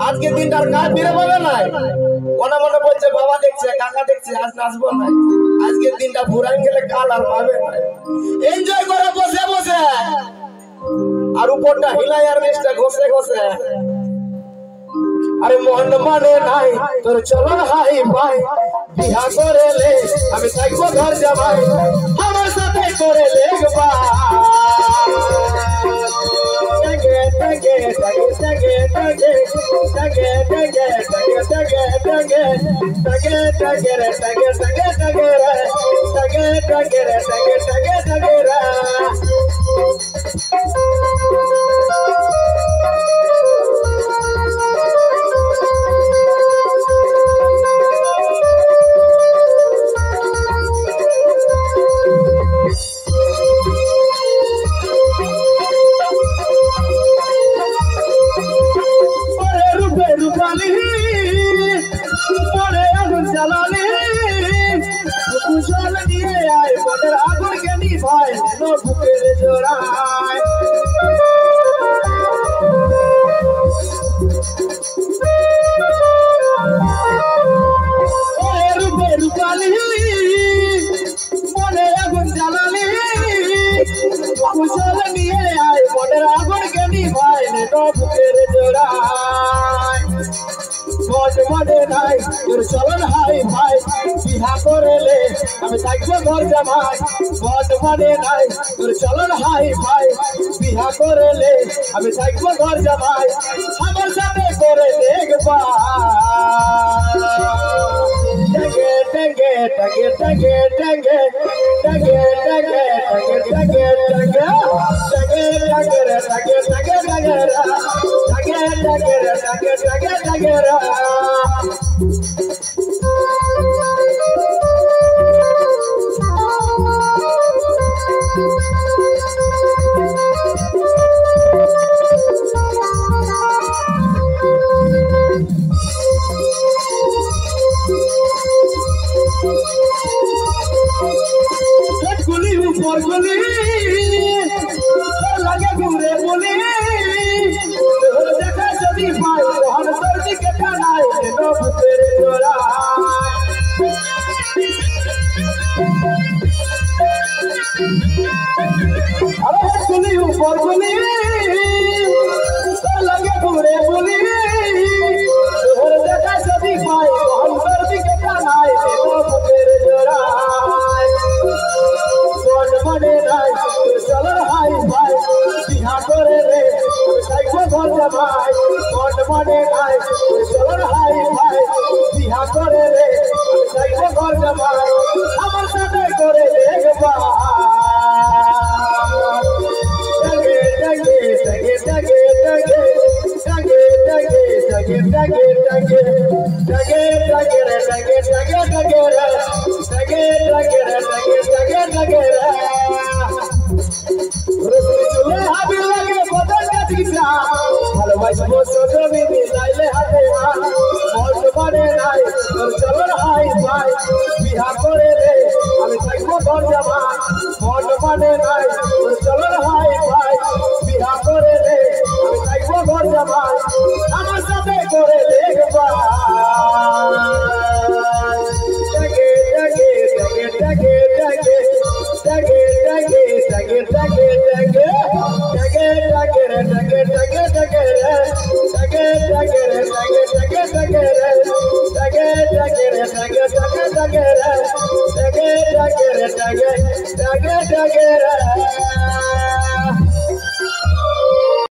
আজকে দিনটার কাজ ফিরে পাবে না। মনে মনে বলছে বাবা দেখছে কাকা দেখছে আজ নাচবো না। আজকের দিনটা ঘুরাই গেলে কাল আর পাবে না। এনজয় করে বসে বসে আর উপরটা হিলাই আর নিচটা ঘষে ঘষে। আরে মন মানে নাই তোর চলন হাই ভাই বিহা করে লে আমি থাকবো ঘর জামাই আমার সাথে করে লে গবা টাগে টাগে টাগে টাগে টাগে টাগে টাগে টাগে টাগে টাগে টাগে রে টাগে টাগে টাগে রে টাগে টাগে রে টাগে টাগে টাগে রে চলন হাই ভাই বিহা করেলে আমি থাকবো ঘর জামাই মদ মানে নাই তোর চলন হাই ভাই বিহা করেলে আমি থাকবো ঘর জামাই আমার সাথে করে দেখবা টাগে টাগে টাগে টাগে টাগে টাগে টাগে টাগে টাগে টাগে টাগে টাগে রে টাগে টাগে টাগে রে টাগে টাগে রে টাগে টাগে টাগে রে গুলি উপর গুলি লাগে ঘুরে বলি দেখা যদি পাই তখন তোর দিকে টানাই বুকের জোড়া গুলি উপর গুলি লাগে ঘুরে বলি দেখা যদি পাই তখন তোর দিকে টানাই বুকের জোড়া মানে নাই চলন হাই ভাই বিহা করে রে থাকবো ঘর জামাই মন মানে নাই চলন হাই ভাই বিহা করে রে থাকবো ঘর জামাই আমার সাথে করে দেখবা টাগে টাগে টাগে টাগে টাগে টাগে টাগে টাগে টাগে টাগে টাগে টাগে রে টাগে টাগে টাগে রে টাগে টাগে রে টাগে টাগে টাগে রে ভালোবাসবো জমি মিলাইলে হাতে মন মানে নাই তোর চলন হাই ভাই বিহা করে রে আমি থাকবো ঘর জামাই মন মানে নাই তোর চলন হাই ভাই বিহা করে রে আমি থাকবো ঘর জামাই আমার সাথে করে দেখবা টাগে টাগে টাগে টাগে টাগে টাগে টাগে টাগে টাগে টাগে টাগে রে টাগে টাগে টাগে রে টাগে টাগে রে টাগে টাগে টাগে রে টাগে টাগে রে টাগে টাগে টাগে রে টাগে টাগে রে টাগে টাগে টাগে রে